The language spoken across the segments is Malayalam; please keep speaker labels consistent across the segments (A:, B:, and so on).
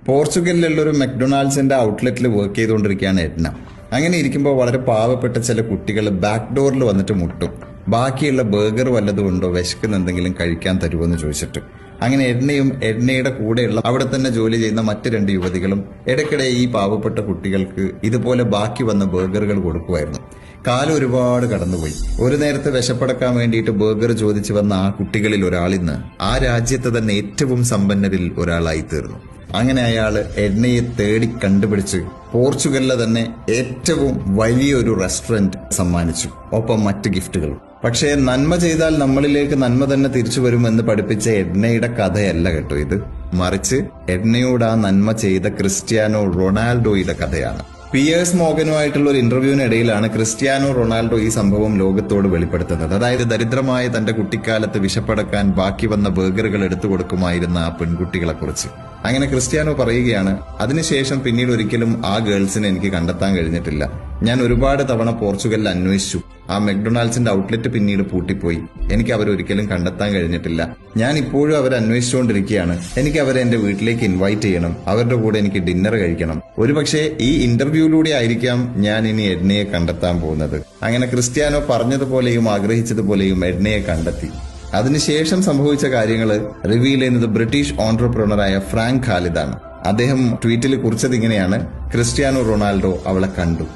A: പോർച്ചുഗലിലുള്ള ഒരു മെക്ഡൊണാൾഡ്സിന്റെ ഔട്ട്ലെറ്റിൽ വർക്ക് ചെയ്തുകൊണ്ടിരിക്കുകയാണ് എഡ്ന. അങ്ങനെ ഇരിക്കുമ്പോൾ വളരെ പാവപ്പെട്ട ചില കുട്ടികൾ ബാക്ക് ഡോറിൽ വന്നിട്ട് മുട്ടും. ബാക്കിയുള്ള ബർഗർ വല്ലതും ഉണ്ടോ, വിശക്കുന്ന എന്തെങ്കിലും കഴിക്കാൻ തരുമെന്ന് ചോദിച്ചിട്ട്. അങ്ങനെ എഡ്നയും എഡ്നയുടെ കൂടെയുള്ള അവിടെ തന്നെ ജോലി ചെയ്യുന്ന മറ്റ് 2 യുവതികളും ഇടയ്ക്കിടെ ഈ പാവപ്പെട്ട കുട്ടികൾക്ക് ഇതുപോലെ ബാക്കി വന്ന ബർഗറുകൾ കൊടുക്കുമായിരുന്നു. കാലം ഒരുപാട് കടന്നുപോയി. ഒരു നേരത്തെ വിശപ്പടക്കാൻ വേണ്ടിയിട്ട് ബർഗർ ചോദിച്ചു വന്ന ആ കുട്ടികളിൽ ഒരാളിന്ന് ആ രാജ്യത്തെ തന്നെ ഏറ്റവും സമ്പന്നരിൽ ഒരാളായി തീർന്നു. അങ്ങനെ അയാൾ എഡ്നയെ തേടി കണ്ടുപിടിച്ച് പോർച്ചുഗലിലെ തന്നെ ഏറ്റവും വലിയൊരു റെസ്റ്റോറന്റ് സമ്മാനിച്ചു, ഒപ്പം മറ്റ് ഗിഫ്റ്റുകളും. പക്ഷേ നന്മ ചെയ്താൽ നമ്മളിലേക്ക് നന്മ തന്നെ തിരിച്ചു വരുമെന്ന് പഠിപ്പിച്ച എഡ്നയുടെ കഥയല്ല കേട്ടോ ഇത്. മറിച്ച് എഡ്നയോട് ആ നന്മ ചെയ്ത ക്രിസ്ത്യാനോ റൊണാൾഡോയുടെ കഥയാണ്. പിയേഴ്സ് മോർഗനുമായിട്ടുള്ള ഒരു ഇന്റർവ്യൂവിനിടയിലാണ് ക്രിസ്ത്യാനോ റൊണാൾഡോ ഈ സംഭവം ലോകത്തോട് വെളിപ്പെടുത്തുന്നത്. അതായത് ദരിദ്രമായ തന്റെ കുട്ടിക്കാലത്ത് വിശപ്പടക്കാൻ ബാക്കി വന്ന ബർഗറുകൾ എടുത്തു കൊടുക്കുമായിരുന്ന ആ പെൺകുട്ടികളെ കുറിച്ച്. അങ്ങനെ ക്രിസ്ത്യാനോ പറയുകയാണ്, അതിനുശേഷം പിന്നീട് ഒരിക്കലും ആ ഗേൾസിനെ എനിക്ക് കണ്ടെത്താൻ കഴിഞ്ഞിട്ടില്ല. ഞാൻ ഒരുപാട് തവണ പോർച്ചുഗലിൽ അന്വേഷിച്ചു. ആ മെക്ഡൊണാൾഡ്സിന്റെ ഔട്ട്ലെറ്റ് പിന്നീട് പൂട്ടിപ്പോയി. എനിക്ക് അവരൊരിക്കലും കണ്ടെത്താൻ കഴിഞ്ഞിട്ടില്ല. ഞാൻ ഇപ്പോഴും അവരെ അന്വേഷിച്ചുകൊണ്ടിരിക്കുകയാണ്. എനിക്ക് അവരെ എന്റെ വീട്ടിലേക്ക് ഇൻവൈറ്റ് ചെയ്യണം. അവരുടെ കൂടെ എനിക്ക് ഡിന്നർ കഴിക്കണം. ഒരുപക്ഷെ ഈ ഇന്റർവ്യൂയിലൂടെ ആയിരിക്കാം ഞാൻ ഇനി എഡ്നയെ കണ്ടെത്താൻ പോകുന്നത്. അങ്ങനെ ക്രിസ്ത്യാനോ പറഞ്ഞതുപോലെയും ആഗ്രഹിച്ചതുപോലെയും എഡ്നയെ കണ്ടെത്തി. അതിനുശേഷം സംഭവിച്ച കാര്യങ്ങൾ റിവീൽ ചെയ്യുന്നത് ബ്രിട്ടീഷ് ഓൺട്രപ്രണറായ ഫ്രാങ്ക് ഖാലിദാണ്. അദ്ദേഹം ട്വീറ്റിൽ കുറിച്ചത് ഇങ്ങനെയാണ്: ക്രിസ്ത്യാനോ റൊണാൾഡോ അവളെ കണ്ടു,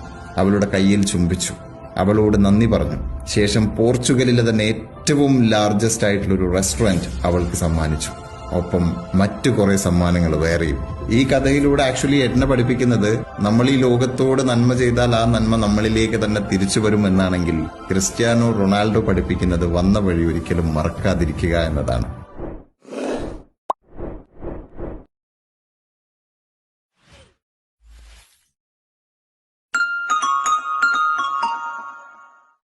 A: അവളുടെ കയ്യിൽ ചുംബിച്ചു, അവളോട് നന്ദി പറഞ്ഞു. ശേഷം പോർച്ചുഗലിലെ തന്നെ ഏറ്റവും ലാർജസ്റ്റ് ആയിട്ടുള്ള ഒരു റെസ്റ്റോറന്റ് അവൾക്ക് സമ്മാനിച്ചു. ഒപ്പം മറ്റു കുറെ സമ്മാനങ്ങൾ വേറെയും. ഈ കഥയിലൂടെ ആക്ച്വലി എഡ്ന പഠിപ്പിക്കുന്നത്, നമ്മൾ ഈ ലോകത്തോട് നന്മ ചെയ്താൽ ആ നന്മ നമ്മളിലേക്ക് തന്നെ തിരിച്ചു വരുമെന്നാണെങ്കിൽ ക്രിസ്ത്യാനോ റൊണാൾഡോ പഠിപ്പിക്കുന്നത് വന്ന വഴി ഒരിക്കലും മറക്കാതിരിക്കുക എന്നതാണ്.